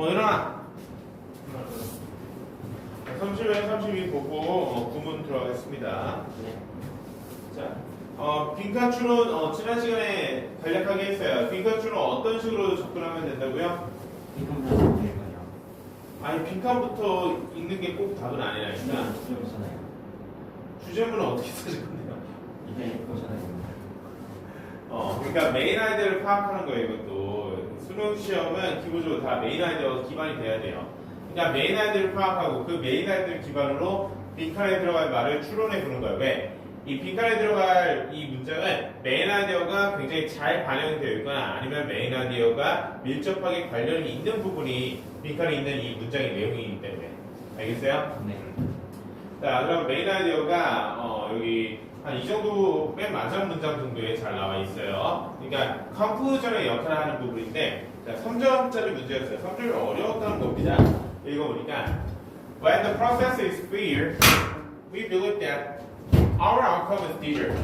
일어나. 30에 32 보고 구문 들어가겠습니다. 자, 빈칸줄은 지난 시간에 간략하게 했어요. 빈칸줄은 어떤 식으로 접근하면 된다고요? 빈칸부터 될까요? 아니 빈칸부터 읽는 게 꼭 답은 아니라니까. 주제잖아요. 주제문은 어떻게 써질 건데요? 이게 그거잖아요. 그러니까 메인 아이디어를 파악하는 거예요. 이것도 수능 시험은 기본적으로 다 메인 아이디어가 기반이 돼야 돼요. 그러니까 메인 아이디어를 파악하고 그 메인 아이디어를 기반으로 빈칸에 들어갈 말을 추론해 보는 거예요. 왜? 이 빈칸에 들어갈 이 문장은 메인 아이디어가 굉장히 잘 반영되어 있거나 아니면 메인 아이디어가 밀접하게 관련이 있는 부분이 빈칸에 있는 이 문장의 내용이기 때문에. 알겠어요? 네. 자, 그럼 메인 아이디어가 여기 한 이 정도 맨 마지막 문장 정도에 잘 나와 있어요. 그러니까 컨클루전의 역할을 하는 부분인데, 자, 3점짜리 문제였어요. 3점이 어려웠다는 겁니다. 읽어보니까 When the process is clear, we believe that our outcome is desired.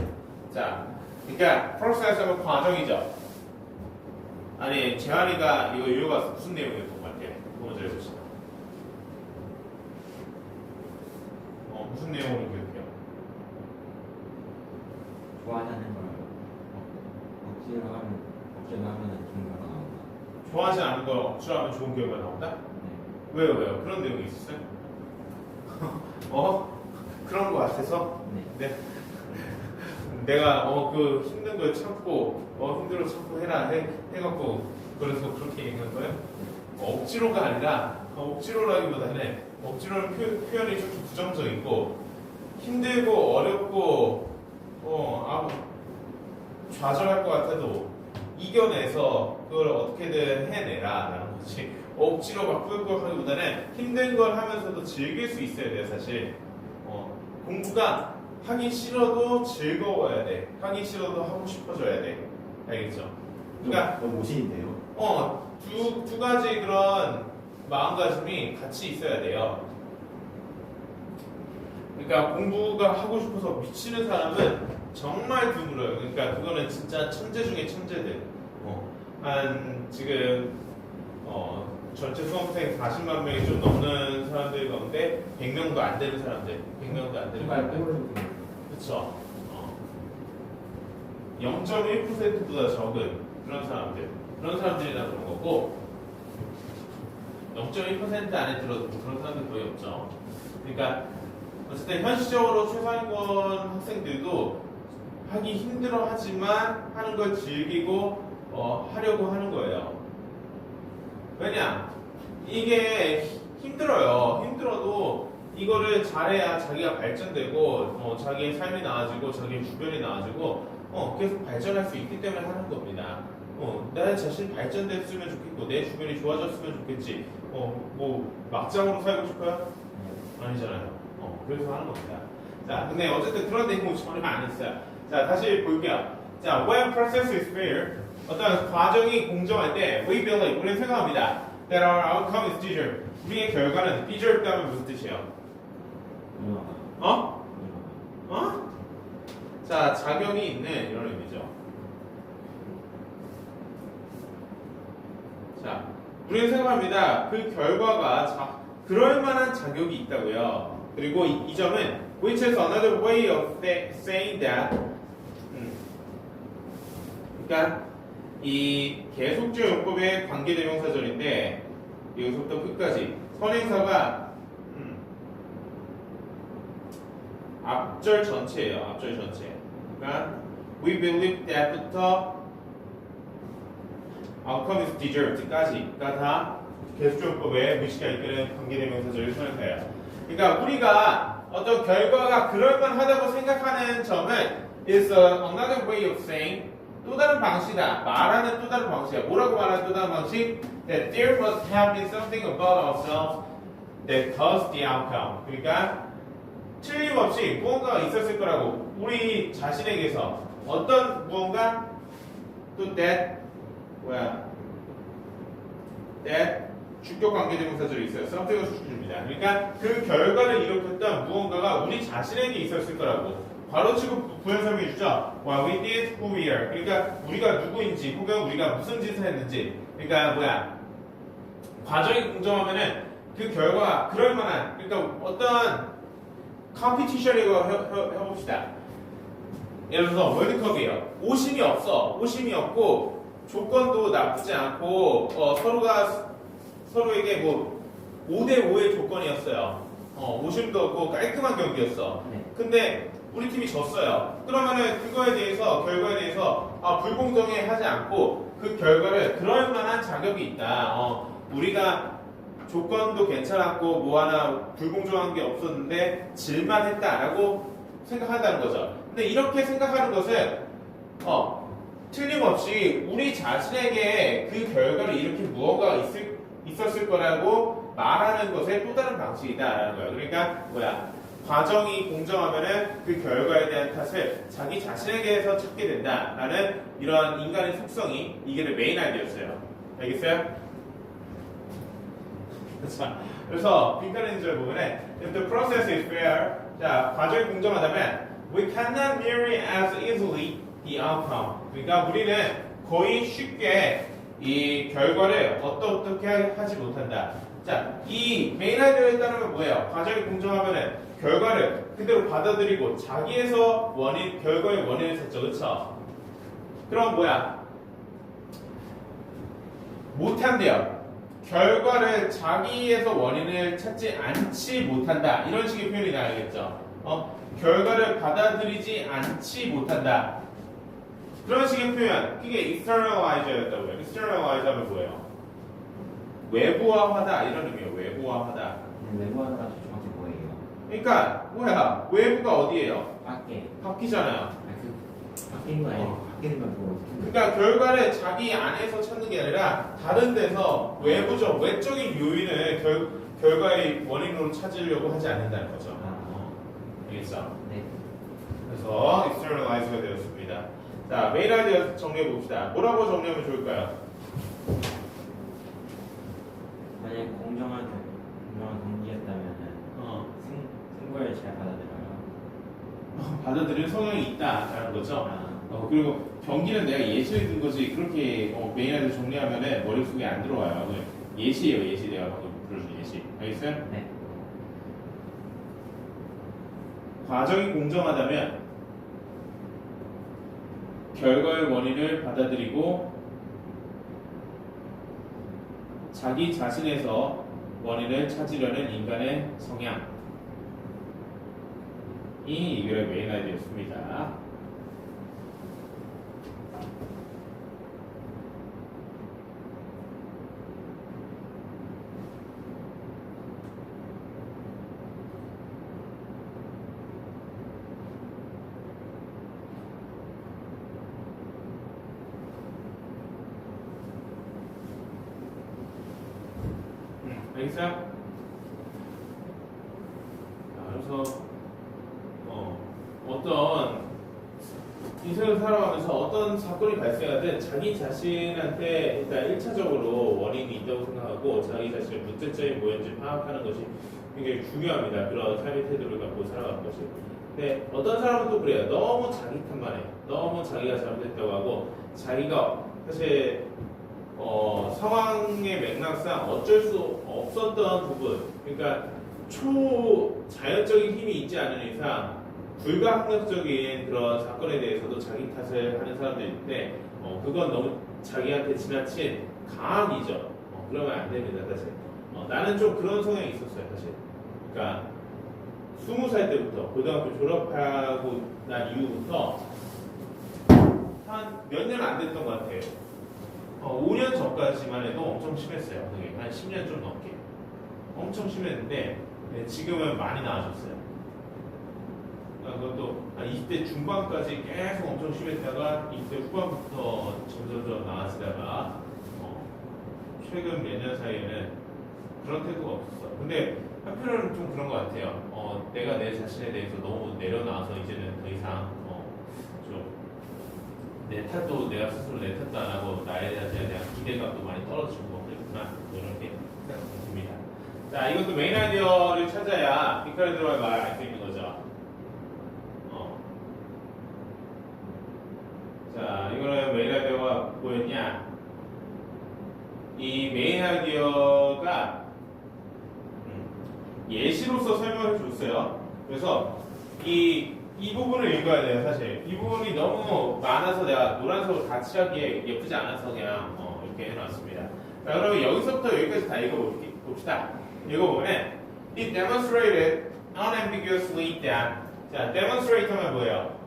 자, 그러니까 process는 과정이죠. 아니, 재환이가 이거 읽어봤어. 무슨 내용이었던 것 같아? 그거 먼저 해봅시다. 무슨 내용으로 기억해요? 좋아하자는 걸 억지로 하면 좋은 결과 나온다. 좋아하지 않은 걸 억지로 하면 좋은 결과 나온다? 네. 왜요? 그런 내용이 있었어요? 그런 거 같아서? 네. 네. 내가 그 힘든 걸 참고 힘들어 참고 해라 해갖고 그래서 그렇게 얘기한 거예요? 억지로가 아니라 억지로라기보다는 억지로는 표현이 좀 부정적이고 힘들고 어렵고 좌절할 것 같아도 이겨내서 그걸 어떻게든 해내라라는 거지. 억지로 막 꾸역꾸역 하기보다는 힘든 걸 하면서도 즐길 수 있어야 돼요. 사실 공부가 하기 싫어도 즐거워야 돼. 하기 싫어도 하고 싶어져야 돼. 알겠죠? 그러니까 너무 모신인데요. 두 가지 그런 마음가짐이 같이 있어야 돼요. 그러니까 공부가 하고 싶어서 미치는 사람은 정말 드물어요. 그러니까 그거는 진짜 천재 중에 천재들. 한 지금 전체 수험생 40만 명이 좀 넘는 사람들 가운데 100명도 안 되는 사람들, 100명도 안 되는 사람들. 그렇죠. 0.1%보다 적은 그런 사람들이나 그런 거고 0.1% 안에 들어도 그런 사람들 거의 없죠. 그러니까 어쨌든 현실적으로 최상위권 학생들도 하기 힘들어 하지만 하는 걸 즐기고 하려고 하는 거예요. 왜냐? 이게 힘들어요. 힘들어도 이거를 잘해야 자기가 발전되고 자기의 삶이 나아지고 자기의 주변이 나아지고 계속 발전할 수 있기 때문에 하는 겁니다. 나 자신 발전됐으면 좋겠고 내 주변이 좋아졌으면 좋겠지. 뭐 막장으로 살고 싶어요? 아니잖아요. 그래서 하는 겁니다. 자, 근데 어쨌든 그런 내용은 전혀 안 했어요. 자, 다시 볼게요. 자, when process is fair, 어떤 과정이 공정할 때 we believe, 우리는 생각합니다. that our outcome is desired. 우리의 결과는 desired 하면 무슨 뜻이에요? 자, 자격이 있는 이런 의미죠. 자, 우리는 생각합니다. 그 결과가 그럴 만한 자격이 있다고요. 그리고 이 점은 which is another way of saying that. 그러니까 이 계속적 용법의 관계대명사절인데 여기서부터 끝까지 선행사가 앞절 전체예요. 앞절 전체. 그러니까 we believe that부터 outcome is deserved까지가 다 계속적 용법의 위치가 이끄는 관계대명사절의 선행사예요. 그러니까 우리가 어떤 결과가 그럴만하다고 생각하는 점은 is another way of saying 또 다른 방식이다. 말하는 또 다른 방식이야. 뭐라고 말하는 또 다른 방식? That there must have been something about ourselves that caused the outcome. 그러니까 틀림없이 무언가가 있었을 거라고 우리 자신에게서 어떤 무언가 또 that 주격 관계대명사절이 있어요. something을 수출줍니다. 그러니까 그 결과를 일으켰던 무언가가 우리 자신에게 있었을 거라고 바로치고 부연 설명해 주죠. What we did, who we are. 그러니까 우리가 누구인지 혹은 우리가 무슨 짓을 했는지. 그러니까 과정이 공정하면은 그 결과 그럴 만한 그러니까 어떤 컴피티션이라고 해봅시다. 예를 들어서 월드컵이에요. 오심이 없어. 오심이 없고 조건도 나쁘지 않고 서로가 서로에게 뭐 5대5의 조건이었어요. 오심도 없고 깔끔한 경기였어. 네. 근데 우리 팀이 졌어요. 그러면은 그거에 대해서 결과에 대해서 불공정해 하지 않고 그 결과를 그럴 만한 자격이 있다. 우리가 조건도 괜찮았고 뭐 하나 불공정한 게 없었는데 질만했다라고 생각한다는 거죠. 근데 이렇게 생각하는 것은 틀림없이 우리 자신에게 그 결과를 이렇게 무언가가 있었을 거라고 말하는 것의 또 다른 방식이다라는 거예요. 그러니까 뭐야? 과정이 공정하면은 그 결과에 대한 탓을 자기 자신에게서 찾게 된다라는 이러한 인간의 속성이 이게 메인 아이디어였어요. 알겠어요? 자, 그래서 빈칸인절 부분에 if the process is fair, 자 과정이 공정하다면 we cannot merely as easily the outcome. 그러니까 우리는 거의 쉽게 이 결과를 어떻게 하지 못한다. 자, 이 메인 아이디어에 따르면 뭐예요? 과정이 공정하면은 결과를 그대로 받아들이고 자기에서 결과의 원인을 찾죠, 그렇죠? 그럼 뭐야? 못한대요. 결과를 자기에서 원인을 찾지 않지 못한다. 이런 식의 표현이 나야겠죠. 결과를 받아들이지 않지 못한다. 그런 식의 표현. 그게 externalize였다고요. externalize 하면 뭐예요? 외부화하다 이런 의미예요. 외부화하다. 외부화가 정확히 뭐예요? 그러니까 뭐야? 외부가 어디예요? 밖에. 바뀌잖아요. 바뀌는 거 아니에요? 바뀌는 건 뭐? 그러니까 결과를 자기 안에서 찾는 게 아니라 다른 데서 외적인 요인을 결과의 원인으로 찾으려고 하지 않는다는 거죠. 알겠죠? 네. 그래서 externalize가 되었습니다. 자, 메인 아이디어 정리해 봅시다. 뭐라고 정리하면 좋을까요? 만약에 공정한 경기였다면은 승부를 잘 받아들여요. 받아들이는 성향이 있다라는 거죠. 그리고 경기는 내가 예시를 든 거지 그렇게 메인 아이디어 정리하면은 머릿속에 안 들어와요. 그냥 예시예요, 예시. 내가 방금 들어준 예시. 알겠어요? 네. 과정이 공정하다면 결과의 원인을 받아들이고 자기 자신에서 원인을 찾으려는 인간의 성향이 이거의 메인 아이디어였습니다. 알겠어요? 그래서 어떤 인생을 살아가면서 어떤 사건이 발생하든 자기 자신한테 일단 1차적으로 원인이 있다고 생각하고 자기 자신의 문제점이 뭐였는지 파악하는 것이 굉장히 중요합니다. 그런 삶의 태도를 갖고 살아가는 것이. 근데 어떤 사람은 또 그래요. 너무 자기 탓만 해. 너무 자기가 잘못했다고 하고 자기가 사실 상황의 맥락상 어쩔 수 없었던 부분, 그러니까 초자연적인 힘이 있지 않은 이상 불가항력적인 그런 사건에 대해서도 자기 탓을 하는 사람들이 있는데 그건 너무 자기한테 지나친 강함이죠. 그러면 안 됩니다, 사실. 나는 좀 그런 성향이 있었어요, 사실. 그러니까 20살 때부터 고등학교 졸업하고 난 이후부터 한 몇 년 안 됐던 것 같아요. 5년 전까지만 해도 엄청 심했어요. 그게 한 10년 좀 넘게. 엄청 심했는데 지금은 많이 나아졌어요. 그러니까 그것도 한 20대 중반까지 계속 엄청 심했다가 20대 후반부터 점점 나아지다가 최근 몇 년 사이에는 그런 태도가 없었어. 근데 한편으로는 좀 그런 것 같아요. 내가 내 자신에 대해서 너무 내려놔서 이제는 더 이상 좀 내 탓도 내가 스스로 내 탓도 안 하고 나에 대한 기대감도 많이 떨어지고 그렇구나 이렇게 생각됩니다. 자, 이것도 메인 아이디어를 찾아야 빅카레드로의 말을 알 수 있는 거죠. 자, 이거는 메인 아이디어가 뭐였냐? 이 메인 아이디어가 예시로서 설명을 해줬어요. 그래서 이 부분을 읽어야 돼요, 사실. 이 부분이 너무 많아서 내가 노란색으로 다 칠하기에 예쁘지 않아서 그냥 이렇게 해놨습니다. 자, 그러면 여기서부터 여기까지 다 읽어봅시다. 읽어보면 It demonstrated unambiguously that 자, demonstrate 하면 뭐예요?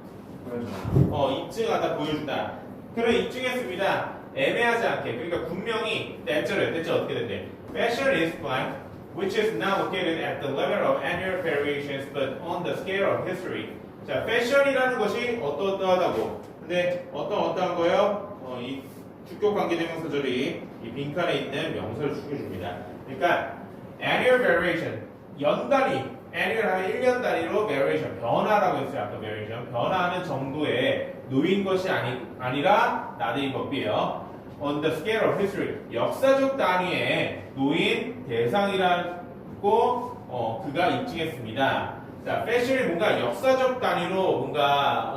보여줘요. 입증하다, 보여준다. 그럼 입증했습니다. 애매하지 않게. 그러니까 분명히 대절을 어떻게 된대? Fashion is blank, which is not located at the level of annual variations, but on the scale of history. 자, fashion이라는 것이 어떠하다고. 근데 어떠한 거예요? 이 주격 관계대명사절이 이 빈칸에 있는 명사를 죽여줍니다. 그러니까 annual variation, 연 단위, annual 하면 1년 단위로 variation, 변화라고 했어요. 아까 variation, 변화하는 정도에 놓인 것이 아니라 나대인 법이에요. On the scale of history, 역사적 단위에 놓인 대상이라고 그가 입증했습니다. 자, fashion이 뭔가 역사적 단위로 뭔가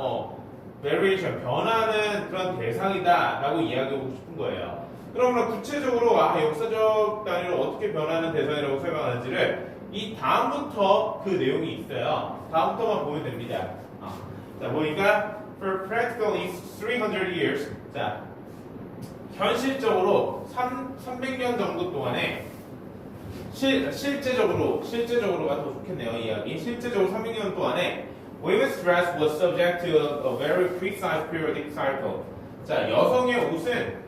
variation, 변화하는 그런 대상이다라고 이야기하고 싶은 거예요. 그러면 구체적으로 역사적 단위로 어떻게 변하는 대상이라고 설명하는지를 이 다음부터 그 내용이 있어요. 다음부터만 보면 됩니다. 자, 보니까 for practically 300 years. 자, 현실적으로 300년 정도 동안에 실제적으로가 더 좋겠네요, 이야기. 실제적으로 300년 동안에 women's dress was subject to a very precise periodic cycle. 자, 여성의 옷은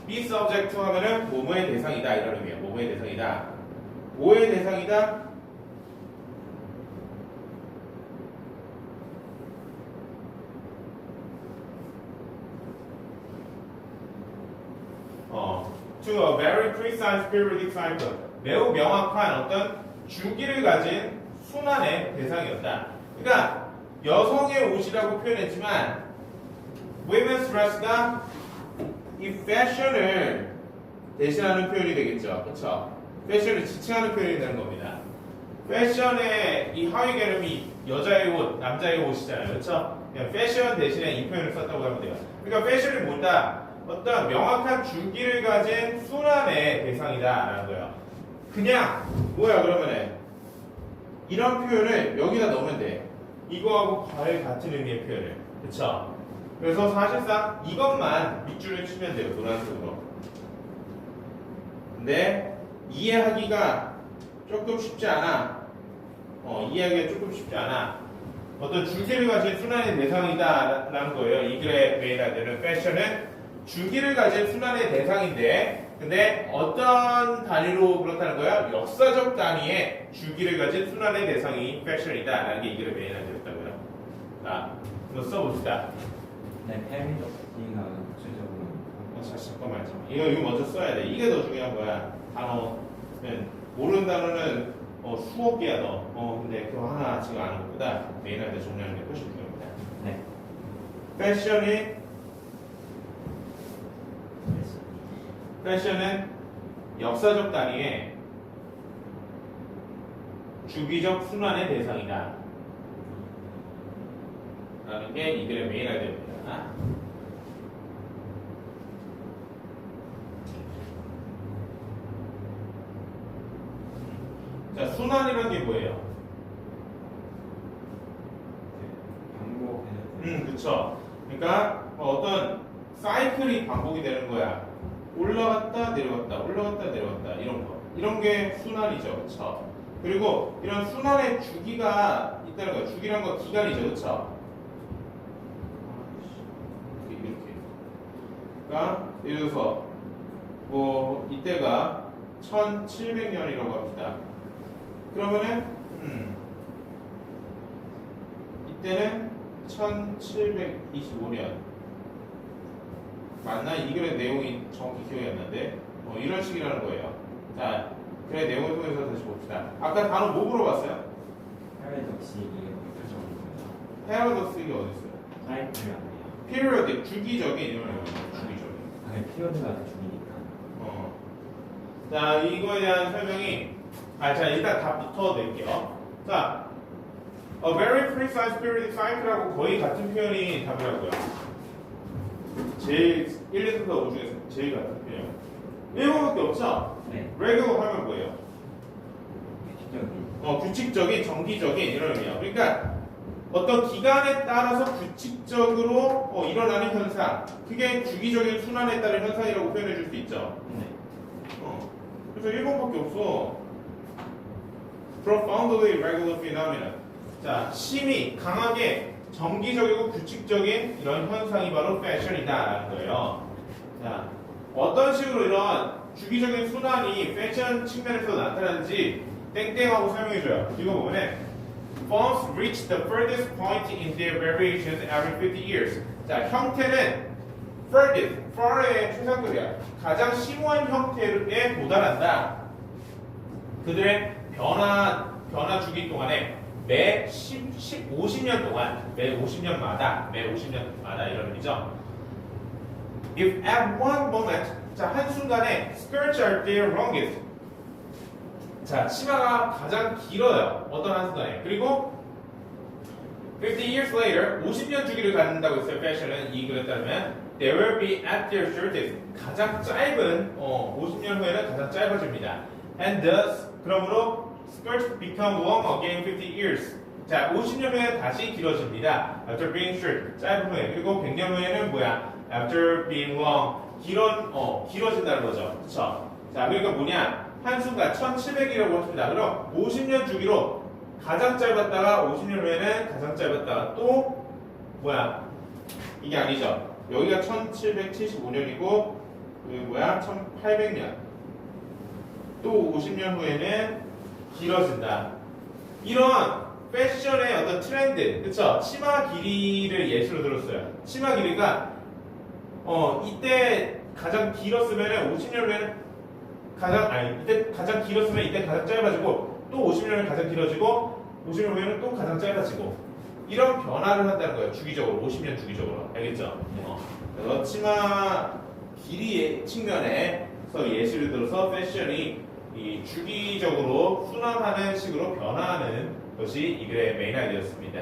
be subject to 하면은 뭐뭐의 대상이다 이런 의미예요. 뭐뭐의 대상이다. 뭐의 대상이다? to a very precise periodic cycle. 매우 명확한 어떤 주기를 가진 순환의 대상이었다. 그러니까 여성의 옷이라고 표현했지만 women's dress가 이 fashion을 대신하는 표현이 되겠죠. 그렇죠? fashion을 지칭하는 표현이 되는 겁니다. fashion의 이 하위 개념이 여자의 옷, 남자의 옷이잖아요. 그렇죠? 그냥 fashion 대신에 이 표현을 썼다고 하면 돼요. 그러니까 fashion이 뭐다? 어떤 명확한 주기를 가진 순환의 대상이다라는 거예요. 그냥 뭐야 그러면은 이런 표현을 여기다 넣으면 돼. 이거하고 과일 같은 의미의 표현을. 그쵸? 그래서 사실상 이것만 밑줄을 치면 돼요. 노란색으로. 근데 이해하기가 조금 쉽지 않아. 이해하기가 조금 쉽지 않아. 어떤 주기를 가진 순환의 대상이다라는 거예요. 이 글에 메인해야 되는 패션은 주기를 가진 순환의 대상인데 근데 어떤 단위로 그렇다는 거야? 역사적 단위의 주기를 가진 순환의 대상이 패션이다라는 게 이 글에 메인해야 되었다고요. 자, 한번 써봅시다. 네, 패밀리가 구체적으로. 잠깐만. 이거 먼저 써야 돼. 이게 더 중요한 거야. 단어는 모르는 단어는 수억 개야 너. 근데 그거 하나 지금 아는 것보다 메인할 때 정리하는 게 훨씬 중요합니다. 네. 패션은 역사적 단위의 주기적 순환의 대상이다. 라는 게 이 글의 메인 아이디어입니다. 자, 순환이라는 게 뭐예요? 반복해서. 그쵸. 그러니까 어떤 사이클이 반복이 되는 거야. 올라갔다 내려갔다 올라갔다 내려갔다 이런 거. 이런 게 순환이죠. 그쵸. 그리고 이런 순환의 주기가 있다는 거예요. 주기란 건 기간이죠. 그쵸. 이렇게. 그러니까 예를 들어서 뭐 이때가 1700년이라고 합시다. 그러면은 이때는 1725년 맞나? 이 글의 내용이 정확히 기억이 안 나는데 이런 식이라는 거예요. 자, 글의 내용을 통해서 다시 봅시다. 아까 단어 뭐 물어봤어요? 패러독스 이게 구체적인 거예요. 패러독스 이게 어디 있어요? 사이클이 아니에요. periodic, 주기적인 이런 거예요. 주기적인. 피어드가 죽이니까. 자, 이거에 대한 설명이 자, 일단 답부터 낼게요. 자, a very precise periodic cycle하고 거의 같은 표현이 답이라고요. 제일 1, 2, 3, 4, 5 중에서 제일 같은 표현. 1번밖에 없죠? 네. regular 하면 뭐예요? 규칙적인. 규칙적인, 정기적인 이런 의미야. 그러니까 어떤 기간에 따라서 규칙적으로 일어나는 현상, 그게 주기적인 순환에 따른 현상이라고 표현해 줄 수 있죠. 네. 그래서 1번밖에 없어. Profoundly regular phenomenon. 자, 심히 강하게 정기적이고 규칙적인 이런 현상이 바로 패션이다라는 거예요. 자, 어떤 식으로 이런 주기적인 순환이 패션 측면에서 나타나는지 땡땡하고 설명해줘요. 이거 보면은 Forms reach the furthest point in their variations every 50 years. 자, 형태는 furthest, far의 최상급이야. 가장 심오한 형태에 도달한다. 그들의 변화 주기 동안에 매 50년 동안, 매 50년마다 이런 의미죠. If at one moment, 자, 한순간에 skirts are their longest. 자, 치마가 가장 길어요. 어떤 한순간에. 그리고 50 years later, 50년 주기를 갖는다고 했어요. 패션은 이 글에 따르면 they will be at their shortest. 가장 짧은 50년 후에는 가장 짧아집니다. And thus, 그러므로 skirts become long again 50 years. 자, 50년 후에 다시 길어집니다. After being short, 짧은 후에. 그리고 100년 후에는 뭐야? After being long, 길어진다는 거죠. 그쵸? 자, 그러니까 뭐냐? 한순간 1700이라고 합니다. 그럼 50년 주기로 가장 짧았다가 50년 후에는 가장 짧았다가 또 뭐야? 이게 아니죠. 여기가 1775년이고 여기 뭐야? 1800년. 또 50년 후에는 길어진다. 이런 패션의 어떤 트렌드, 그쵸? 치마 길이를 예시로 들었어요. 치마 길이가 이때 가장 길었으면은 50년 후에는 이때 가장 길었으면 이때 가장 짧아지고 또 50년 후에 가장 길어지고 50년 후에는 또 가장 짧아지고 이런 변화를 한다는 거예요. 주기적으로 50년 주기적으로. 알겠죠? 그래서 치마 길이의 측면에서 예시를 들어서 패션이 이 주기적으로 순환하는 식으로 변화하는 것이 이 글의 메인 아이디어였습니다.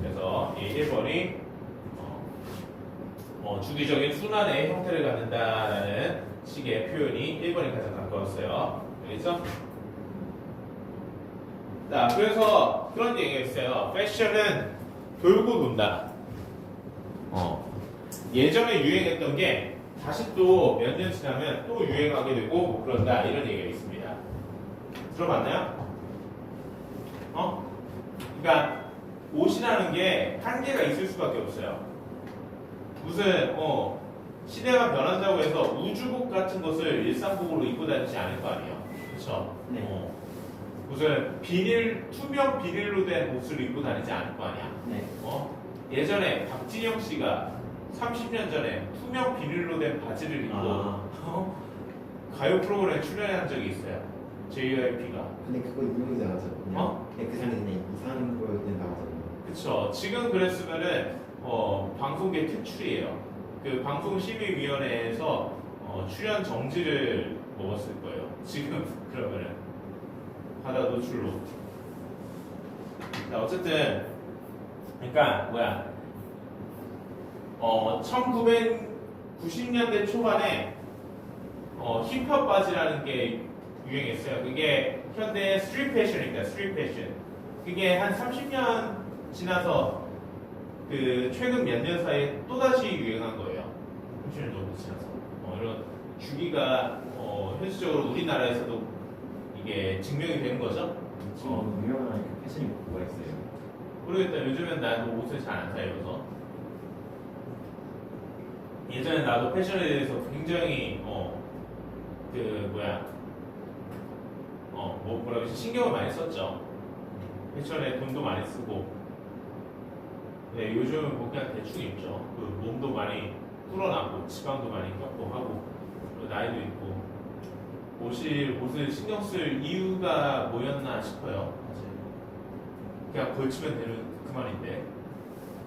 그래서 이 1번이 주기적인 순환의 형태를 갖는다라는 식의 표현이 1번이 가장 가까웠어요. 알겠죠? 자, 그래서 그런 얘기가 있어요. 패션은 돌고 돈다. 예전에 유행했던 게 다시 또 몇 년 지나면 또 유행하게 되고 뭐 그런다 이런 얘기가 있습니다. 들어봤나요? 그러니까 옷이라는 게 한계가 있을 수밖에 없어요. 무슨 시대가 변한다고 해서 우주복 같은 것을 일상복으로 입고 다니지 않을 거 아니에요. 그렇죠? 네. 무슨 투명 비닐로 된 옷을 입고 다니지 않을 거 아니야. 네. 예전에 박진영 씨가 30년 전에 투명 비닐로 된 바지를 입고 가요 프로그램에 출연한 적이 있어요. JYP가. 근데 그거 유명하지 않았잖아요. 그 사람이 그냥 이상한 걸 그냥 나오잖아요. 그쵸. 지금 그랬으면은 방송계 퇴출이에요. 그 방송심의위원회에서 출연 정지를 먹었을 거예요. 지금 그러면은 바다 노출로. 자, 어쨌든 그러니까 뭐야? 1990년대 초반에 힙합 바지라는 게 유행했어요. 그게 현대 스트릿 패션이니까 스트릿 패션. 그게 한 30년 지나서 그 최근 몇 년 사이에 또다시 유행한 거예요. 30년 정도 지나서. 이런 주기가 현실적으로 우리나라에서도 이게 증명이 되는 거죠. 지금 유명한 그 패션이 뭐가 있어요? 모르겠다. 요즘엔 나도 옷을 잘 안 사입어서. 예전에 나도 패션에 대해서 굉장히 뭐라 그러지? 신경을 많이 썼죠. 패션에 돈도 많이 쓰고. 네, 요즘은 뭐 그냥 대충 입죠. 그 몸도 많이 불어나고 지방도 많이 꼈고 하고 나이도 있고 옷을 신경 쓸 이유가 뭐였나 싶어요. 사실 그냥 걸치면 되는 그만인데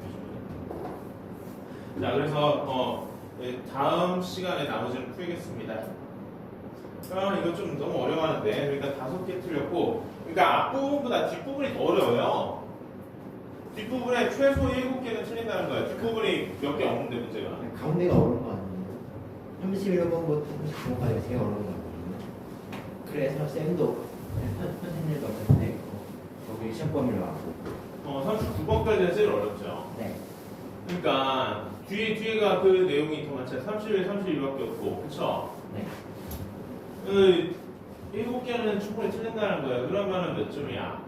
요즘은. 자, 그래서 다음 시간에 나머지는 풀겠습니다. 이거 좀 너무 어려워하는데 그러니까 5개 틀렸고, 그러니까 앞부분보다 뒷부분이 더 어려워요. 뒷부분에 최소 7개는 틀린다는 거예요. 뒷부분이 몇 개 없는데 문제가. 가운데가 어려운 거 아니에요? 31번부터 39번까지 제일 어려운 거 아니에요? 그래서 쌤도 선생님도 어쨌든 그게 시험 범위로 나왔고. 39번까지가 제일 어렵죠. 네. 그러니까 뒤에가 그 내용이 더 많잖아요. 31, 32밖에 없고, 그쵸? 네. 7개는 충분히 틀린다는 거예요. 그러면은 몇 점이야?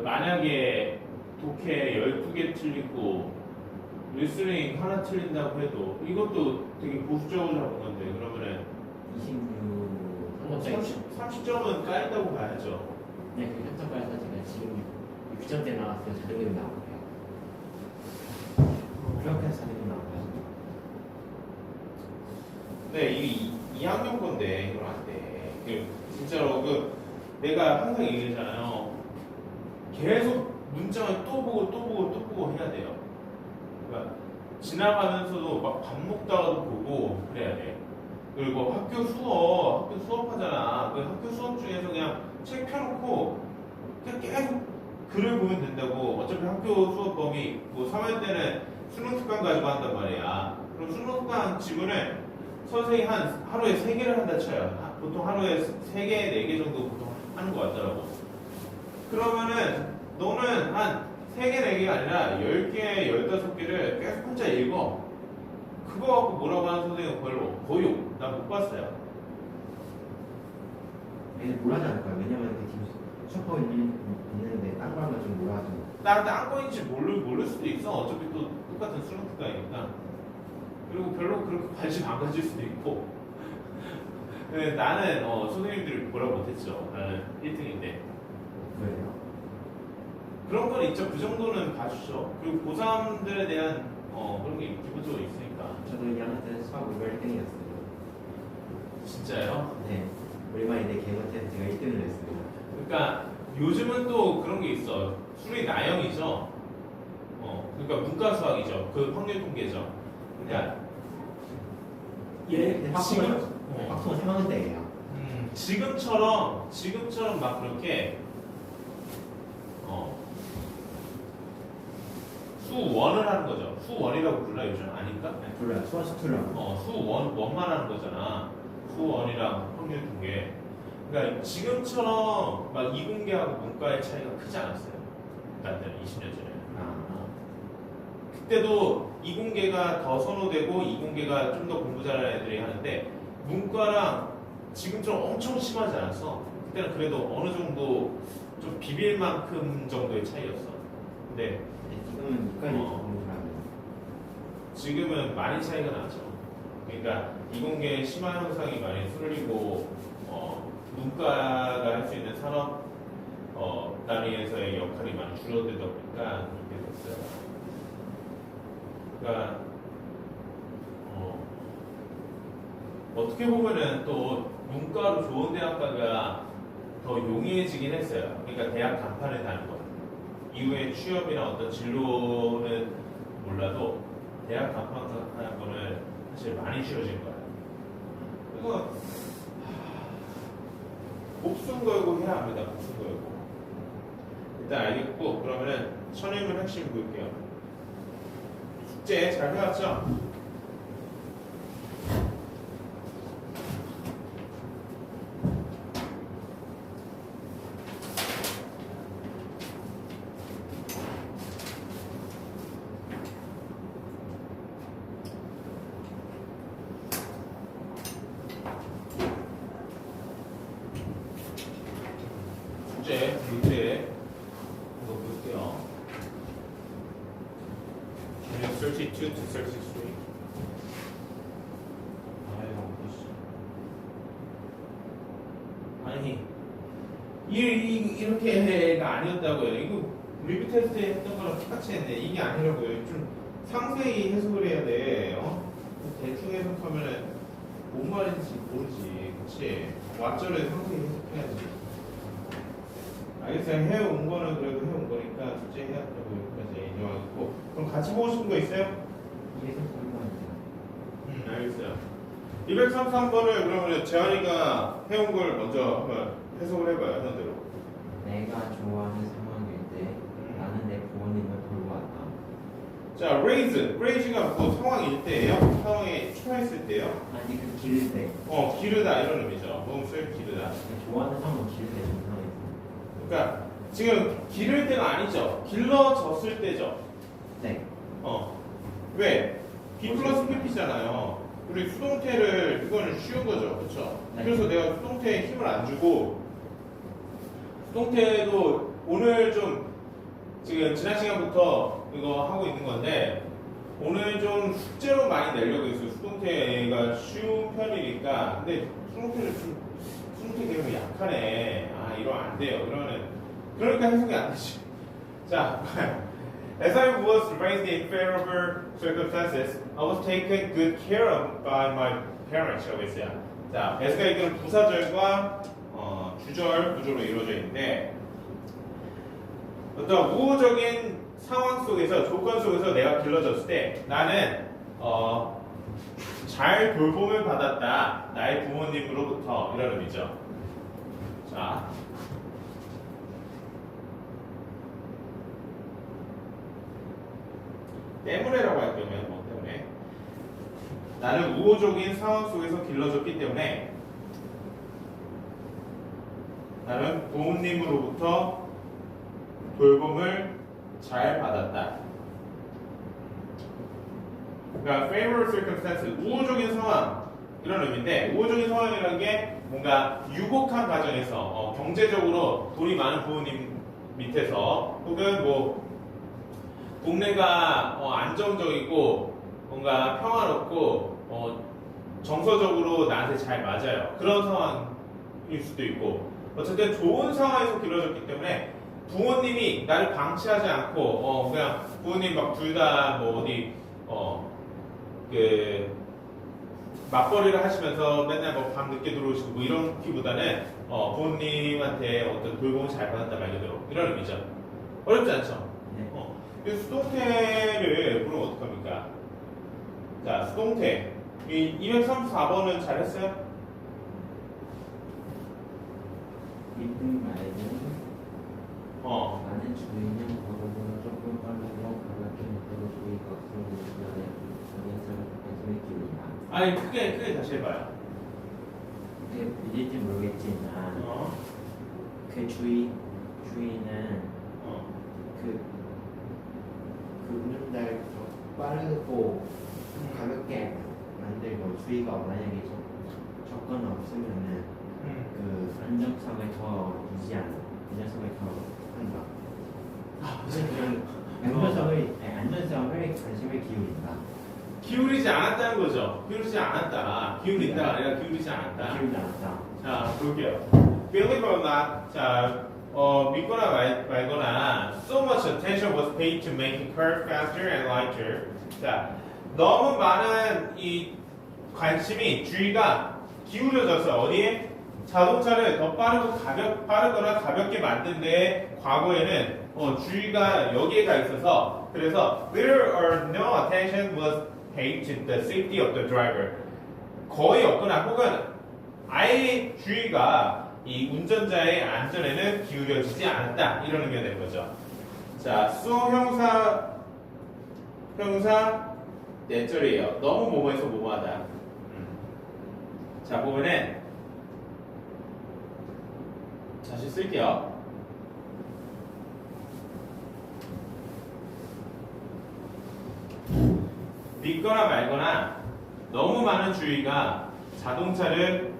만약에 독해 12개 틀리고 리스닝 하나 틀린다고 해도 이것도 되게 보수적으로 잡은 건데 그러면은 26. 30점은 까인다고 봐야죠. 네, 그 현장과에서 제가 지금 6점 대 나왔어요. 자동으로 나오고요. 그렇게 해서 자기도 나와요. 네, 이게 2학년 건데 이건 안 돼. 진짜로 내가 항상 얘기하잖아요. 계속 문장을 또 보고 해야 돼요. 그러니까 지나가면서도 막 밥 먹다가도 보고 그래야 돼. 그리고 학교 수업하잖아. 그 학교 수업 중에서 그냥 책 펴놓고 그냥 계속 글을 보면 된다고. 어차피 학교 수업 범위 3회 때는 수능 특강 가지고 한단 말이야. 그럼 수능 특강 지문을 선생님이 하루에 3개를 한다 쳐요. 보통 하루에 3개, 4개 정도 보통 하는 것 같더라고. 그러면은 너는 한 3개, 4개가 아니라 10개, 15개를 계속 혼자 읽어. 그거 갖고 뭐라고 하는 선생님은 거의 난 못 봤어요. 얘는 뭘 하지 않을까요? 왜냐면 이렇게 지금 수업 범위 있는데 딴 거랑은 좀 몰아가지고. 딴 거인지 모를 수도 있어. 어차피 또 똑같은 수능 특강이니까. 그리고 별로 그렇게 관심 안 가질 수도 있고. 근데 나는 선생님들이 뭐라고 못했죠. 나는 1등인데. 그래요? 그런 건 있죠. 그 정도는 봐주죠. 그리고 고3들에 대한 그런 게 기본적으로 있으니까. 저도 2학년 때 수학 5별 1등이었어요. 진짜요? 네. 우리반인데 개원때는 제가 1등을 했어요. 그러니까 요즘은 또 그런 게 있어. 수리 나형이죠. 그러니까 문과 수학이죠. 그 확률 통계죠. 그러니까 근데 지금 확통은 3학년 때예요. 지금처럼 막 그렇게 수원을 하는 거죠. 수원이라고 불러요 요즘 아닌가? 불러요. 수원 수투랑. 수원만 하는 거잖아. 수원이랑 확률 통계. 그러니까 지금처럼 막 이공계하고 문과의 차이가 크지 않았어요. 나 때는 20년 전에. 그때도 이공계가 더 선호되고 이공계가 좀 더 공부 잘하는 애들이 하는데 문과랑 지금처럼 엄청 심하지 않았어. 그때는 그래도 어느 정도 좀 비빌 만큼 정도의 차이였어. 근데 지금은 이과에 공부 잘하는. 지금은 많이 차이가 나죠. 그러니까 이공계 심화 현상이 많이 풀리고 문과가 할 수 있는 산업 단위에서의 역할이 많이 줄어들다 보니까 그렇게 됐어요. 그러니까 어떻게 보면은 또 문과로 좋은 대학가가 더 용이해지긴 했어요. 그러니까 대학 간판을 다는 거. 이후에 취업이나 어떤 진로는 몰라도 대학 간판 하는 거는 사실 많이 쉬워진 거예요. 그래서 목숨 걸고 해야 합니다. 목숨 걸고. 일단 알겠고 그러면은 선임을 핵심 볼게요. 숙제 잘 해왔죠? 숙제 밑에 이거 볼게요. Unit 32 to 33. 아니 이렇게가 아니었다고요. 이거 리뷰 테스트 했던 거랑 똑같이 했네. 이게 아니라고요. 좀 상세히 해석을 해야 돼. 대충 해석하면은 뭔 말인지 모르지. 그치? 왓절을 상세히 해석해야지. 알겠어요. 해온 거는 그래도 해온 거니까 숙제 해야 된다고 여기까지 인정하겠고. 그럼 같이 보고 싶은 거 있어요? 이게 좀 궁금한데요. 알겠어요. 233번을 그러면 재환이가 해온 걸 먼저 한번 해석을 해봐요. 현대로. 내가 좋아하는 상황일 때 나는 내 부모님을 보러 왔다. 자, raise가 뭐 상황일 때예요? 상황에 처했을 때요? 아니 그 기를 때 기르다 이런 의미죠. 몸을 기르다. 좋아하는 상황은 기를 때 정상에 그러니까 지금 기를 때가 아니죠. 길러졌을 때죠. 네. 왜? B 플러스 PP잖아요. 우리 수동태를 이거는 쉬운 거죠. 그렇죠? 네. 그래서 내가 수동태에 힘을 안 주고 수동태도 오늘 좀 지금 지난 시간부터 이거 하고 있는 건데 오늘 좀 숙제로 많이 내려고 했어요. 수동태가 쉬운 편이니까. 근데 수동태 개념이 약하네. 이러면 안 돼요. 그러니까 해석이 안 되지. 자, as I was raised in favorable circumstances, I was taken good care of by my parents. 라고 했어요. 자, as가 이거는 부사절과 주절 구조로 이루어져 있는데 어떤 우호적인 상황 속에서 조건 속에서 내가 길러졌을 때 나는 잘 돌봄을 받았다. 나의 부모님으로부터 이런 의미죠. 자. 때문에라고 할 경우에는 뭐 때문에 나는 우호적인 상황 속에서 길러졌기 때문에 나는 부모님으로부터 돌봄을 잘 받았다. 그러니까 favorable circumstances, 우호적인 상황 이런 의미인데 우호적인 상황이라는 게 뭔가 유복한 가정에서 경제적으로 돈이 많은 부모님 밑에서 혹은 뭐 동네가 안정적이고 뭔가 평화롭고 정서적으로 나한테 잘 맞아요. 그런 상황일 수도 있고 어쨌든 좋은 상황에서 길러졌기 때문에 부모님이 나를 방치하지 않고 그냥 부모님 막 둘 다 뭐 어디 그 맞벌이를 하시면서 맨날 뭐 밤 늦게 들어오시고 뭐 이런 기보다는 부모님한테 어떤 돌봄을 잘 받았다 말 그대로 이런 의미죠. 어렵지 않죠? 네. 이 수동태를 그럼 어떡합니까? 자, 수동태. 이 234번은 잘했어요? 이쁜 말은 많은 주인은 과거보다 조금 빠르고 가볍게 못하고 주의가 없는 시간에 연습을 계속 기울이다. 아니, 크게 다시 해봐요. 이게 믿을지 모르겠지만 그 주인은 그 운전자를 더 빠르고 가볍게 만들고 주의가 만약에 조건 없으면은 그 안정성을 더 유지하는 안정성을 더 한다. 안전성을 관심을 기울인다. 기울이지 않았다는 거죠. 기울이지 않았다. 기울인다가 아니라 기울이지 않았다. 기울이지 않았다. 자, 볼게요. believe or not. 자, 믿거나 말거나 so much attention was paid to make the curve faster and lighter. 자, 너무 많은 이 관심이 주의가 기울여져서 어디에? 자동차를 더 빠르거나 가볍게 만든 데 과거에는 주의가 여기에 가 있어서 그래서 little or no attention was paid to the safety of the driver. 거의 없거나 혹은 아예 주의가 이 운전자의 안전에는 기울여지지 않았다. 이런 의미가 되는 거죠. 자, 수형사 내절이에요. 너무 뭐뭐해서 뭐뭐하다. 자, 보면은 다시 쓸게요. 믿거나 말거나 너무 많은 주의가 자동차를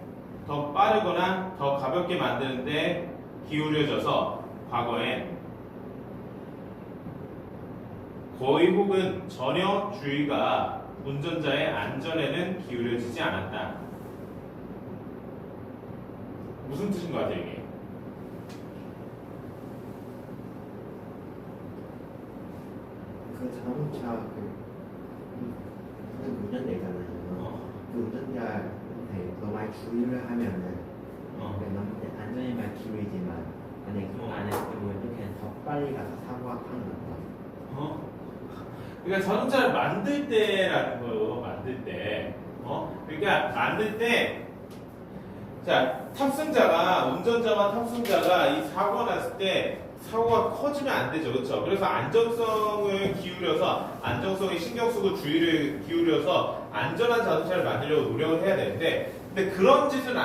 더 빠르거나 더 가볍게 만드는데 기울여져서 과거에 거의 혹은 전혀 주의가 운전자의 안전에는 기울여지지 않았다. 무슨 뜻인 것 같아요, 이게? 그 자동차 그 운전자 있잖아요. 그 운전자한테 더 많이 주의를 하면은 남한테 안전에만 기울이지만 만약에 그거 안 했으면 이렇게 더 빨리 가서 사고가 확 났다. 그러니까 자동차를 만들 때라는 거요. 만들 때. 그러니까 만들 때, 자, 운전자와 탑승자가 이 사고가 났을 때 사고가 커지면 안 되죠. 그렇죠? 그래서 안전성을 기울여서 안정성에 신경 쓰고 주의를 기울여서 안전한 자동차를 만들려고 노력을 해야 되는데 근데 그런 짓은